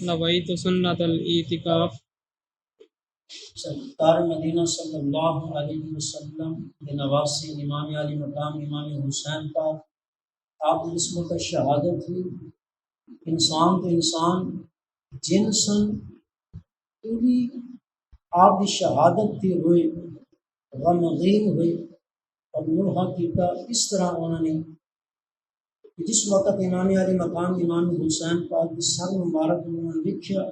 نویت سنت الاعتکاف۔ سرکار مدینہ صلی اللہ علیہ وسلم کے نواسی امام علی مقام امام حسین پاک آپ اس وقت شہادت ہوئی، انسان تو انسان جنسن پوری آپ کی شہادت تھی ہوئے غمگین ہوئے اور نوحہ کیتا اس طرح انہوں نے جس وقت امام علی مقام امام حسین پاک کی سر مبارک انہوں نے لکھا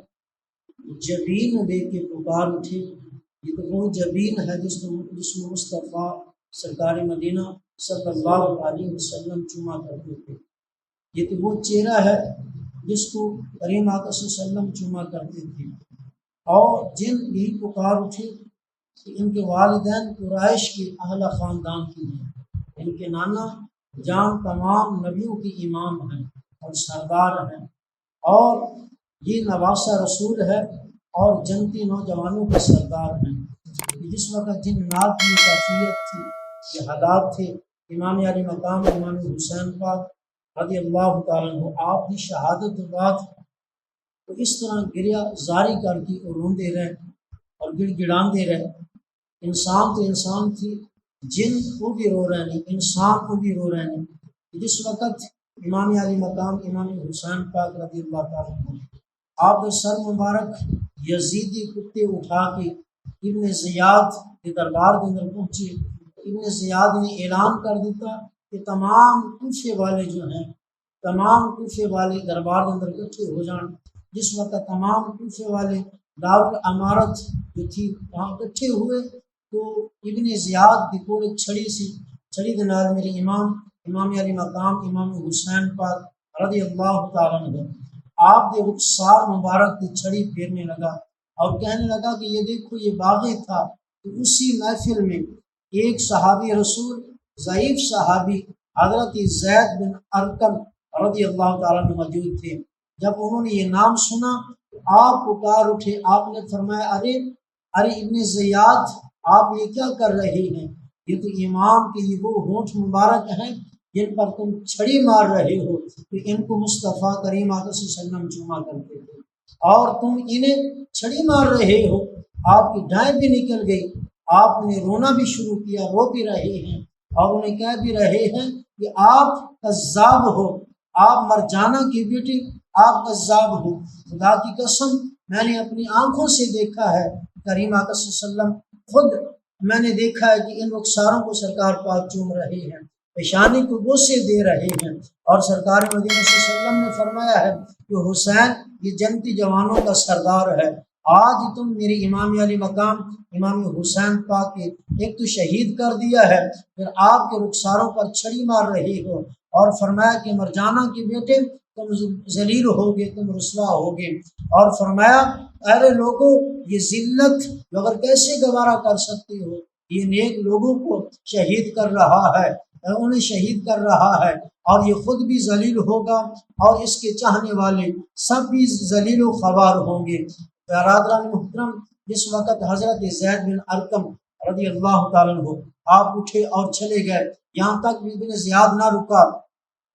جبین دے کے پکار اٹھے، یہ تو وہ جبین ہے جس میں مصطفیٰ سرکار مدینہ صلی اللہ علیہ وسلم چوما کرتے تھے، یہ تو وہ چہرہ ہے جس کو کریم آقا صلی اللہ علیہ وسلم چوما کرتے تھے، اور جن یہی پکار اٹھے کہ ان کے والدین قریش کے اعلیٰ خاندان کی ہیں، ان کے نانا جان تمام نبیوں کی امام ہیں اور سردار ہیں، اور یہ نواسہ رسول ہے اور جنتی نوجوانوں کے سردار ہیں۔ جس وقت جن نات کی کیفیت تھی، یہ حالات تھے، امام علی مقام امام حسین پاک رضی اللہ تعالیٰ عنہ آپ کی شہادت کے بعد تو اس طرح گریہ زاری کر کے اور روندے رہے اور گڑ گڑاندے رہے۔ انسان تو انسان تھی، جن کو بھی رو رہے نہیں، انسان کو بھی رو رہے نہیں۔ جس وقت امام علی مقام امام حسین پاک رضی اللہ تعالیٰ عنہ آپ نے سر مبارک یزیدی کتے اٹھا کے ابن زیاد کے دربار کے اندر پہنچے، ابن زیاد نے اعلان کر دیتا کہ تمام کوفے والے جو ہیں، تمام کوفے والے دربار کے اندر اکٹھے ہو جان۔ جس وقت تمام کوفے والے دارالامارت جو تھی وہاں اکٹھے ہوئے تو ابن زیاد کی کوئی چھڑی کے نال میرے امام علی مقام امام حسین پاک رضی اللہ تعالیٰ عنہ آپ کے رخسار مبارک کی چھڑی پھیرنے لگا اور کہنے لگا کہ یہ دیکھو یہ باغی تھا۔ تو اسی محفل میں ایک صحابی رسول ضعیف صحابی حضرت زید بن ارقم رضی اللہ تعالیٰ عنہ موجود تھے۔ جب انہوں نے یہ نام سنا تو آپ پکار اٹھے، آپ نے فرمایا ارے ابن زیاد آپ یہ کیا کر رہے ہیں؟ یہ تو امام کے یہ وہ ہونٹ مبارک ہیں جن پر تم چھڑی مار رہے ہو، کہ ان کو مصطفیٰ کریم آقا صلی اللہ علیہ وسلم چوما کرتے تھے اور تم انہیں چھڑی مار رہے ہو۔ آپ کی ڈائیں بھی نکل گئی، آپ نے رونا بھی شروع کیا، رو بھی رہے ہیں اور انہیں کہہ بھی رہے ہیں کہ آپ کذاب ہو، آپ مرجانہ کی بیٹی، آپ کذاب ہو۔ خدا کی قسم میں نے اپنی آنکھوں سے دیکھا ہے، کریم آقا صلی اللہ علیہ وسلم خود میں نے دیکھا ہے کہ ان رخساروں کو سرکار پاک چوم رہے ہیں، پیشانی کو بوسے دے رہے ہیں، اور سرکار مدینہ صلی اللہ علیہ وسلم نے فرمایا ہے کہ حسین یہ جنتی جوانوں کا سردار ہے، آج تم میری امام علی مقام امام حسین پاک کے ایک تو شہید کر دیا ہے، پھر آپ کے رخساروں پر چھڑی مار رہے ہو، اور فرمایا کہ مرجانہ کے بیٹے تم ذلیل ہوگے، تم رسوا ہوگے، اور فرمایا ارے لوگوں یہ ذلت اگر کیسے گوارا کر سکتے ہو، یہ نیک لوگوں کو شہید کر رہا ہے، انہیں شہید کر رہا ہے، اور یہ خود بھی ذلیل ہوگا اور اس کے چاہنے والے سب بھی ذلیل و خوار ہوں گے۔ برادران محترم، جس وقت حضرت زید بن ارقم رضی اللہ تعالیٰ عنہ آپ اٹھے اور چلے گئے، یہاں تک ابن زیاد نہ رکا،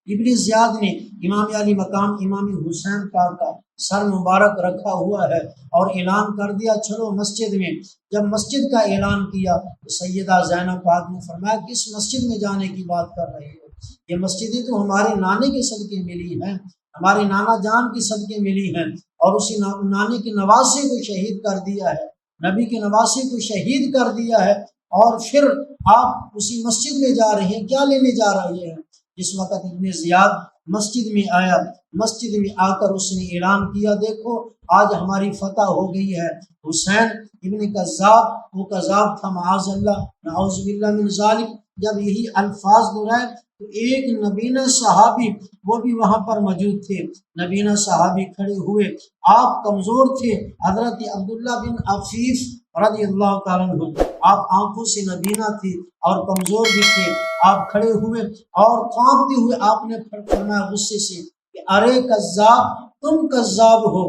ابن زیاد نے امام علی مقام امام حسین پاک کا سر مبارک رکھا ہوا ہے اور اعلان کر دیا چلو مسجد میں۔ جب مسجد کا اعلان کیا تو سیدہ زینب پاک نے فرمایا کس مسجد میں جانے کی بات کر رہے ہو؟ یہ مسجدیں تو ہمارے نانے کے صدقے ملی ہیں، ہمارے نانا جان کے صدقے ملی ہیں، اور اسی نانے کے نواسے کو شہید کر دیا ہے، نبی کے نواسے کو شہید کر دیا ہے، اور پھر آپ اسی مسجد میں جا رہے ہیں، کیا لینے جا رہے ہیں؟ جس وقت ابن زیاد مسجد میں آیا، مسجد میں آ کر اس نے اعلان کیا دیکھو آج ہماری فتح ہو گئی ہے، حسین ابن کذاب وہ کذاب تھا، معاذ اللہ نعوذ باللہ من ذالک۔ جب یہی الفاظ دہرائے تو ایک نبینہ صحابی وہ بھی وہاں پر موجود تھے، نبینہ صحابی کھڑے ہوئے، آپ کمزور تھے، حضرت عبداللہ بن عفیف رضی اللہ تعالیٰ عنہ آپ آنکھوں سے نبینہ تھے اور کمزور بھی تھے، آپ کھڑے ہوئے اور کانپتے ہوئے آپ نے فرمایا غصے سے کہ ارے کذاب تم کذاب ہو،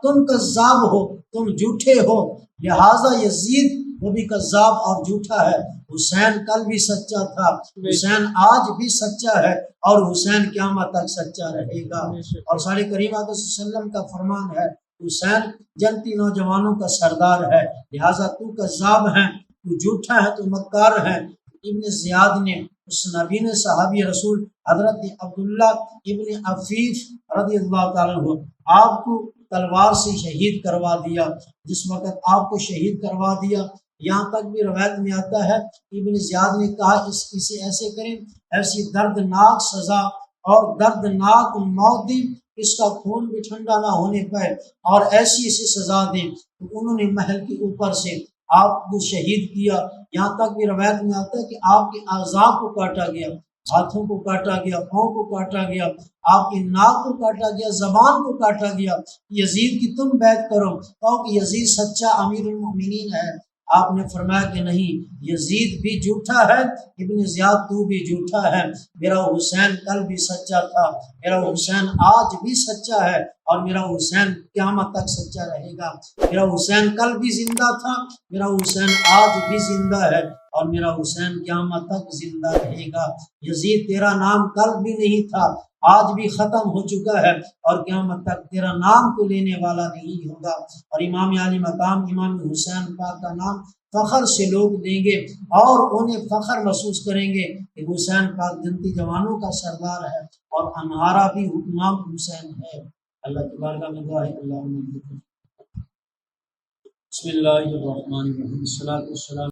تم کذاب ہو، تم جھوٹے ہو، لہٰذا یزید وہ بھی کذاب اور جھوٹا ہے۔ حسین کل بھی سچا تھا، حسین آج بھی سچا ہے، اور حسین قیامت تک سچا رہے گا۔ اور سارے کریم صلی اللہ علیہ وسلم کا فرمان ہے حسین جنتی نوجوانوں کا سردار ہے، لہٰذا تو کذاب ہے، تو جھوٹا ہے، تو مکار ہے۔ ابن زیاد نے اس نبی نے صحابی رسول حضرت عبداللہ ابن عفیف رضی اللہ تعالیٰ عنہ آپ کو تلوار سے شہید کروا دیا۔ جس وقت آپ کو شہید کروا دیا، یہاں تک بھی روایت میں آتا ہے ابن زیاد نے کہا اسے ایسے کریں، ایسی دردناک سزا اور دردناک موت دی، اس کا خون بھی ٹھنڈا نہ ہونے پائے، اور ایسی سزا دیں۔ تو انہوں نے محل کے اوپر سے آپ کو شہید کیا۔ یہاں تک بھی روایت میں آتا ہے کہ آپ کے اعضاء کو کاٹا گیا، ہاتھوں کو کاٹا گیا، پاؤں کو کاٹا گیا، آپ کی ناک کو کاٹا گیا، زبان کو کاٹا گیا۔ یزید کی تم بیعت کرو، کہو کہ یزید سچا امیر المؤمنین ہے۔ آپ نے فرمایا کہ نہیں، یزید بھی جھوٹا ہے، ابن زیاد تو بھی جھوٹا ہے، میرا حسین کل بھی سچا تھا، میرا حسین آج بھی سچا ہے، اور میرا حسین قیامت تک سچا رہے گا۔ میرا حسین کل بھی زندہ تھا، میرا حسین آج بھی زندہ ہے، اور میرا حسین قیامت تک زندہ رہے گا۔ یزید تیرا نام کل بھی نہیں تھا، آج بھی ختم ہو چکا ہے، اور قیامت تک تیرا نام کو لینے والا نہیں ہوگا۔ اور امام علی مقام امام حسین پاک کا نام فخر سے لوگ لیں گے، اور انہیں فخر محسوس کریں گے کہ حسین پاک جنتی جوانوں کا سردار ہے، اور ہمارا بھی حکمام حسین ہے۔ اللہ تبارک و تعالیٰ اللہ بسم اللہ الرحمن الرحیم، الصلاۃ والسلام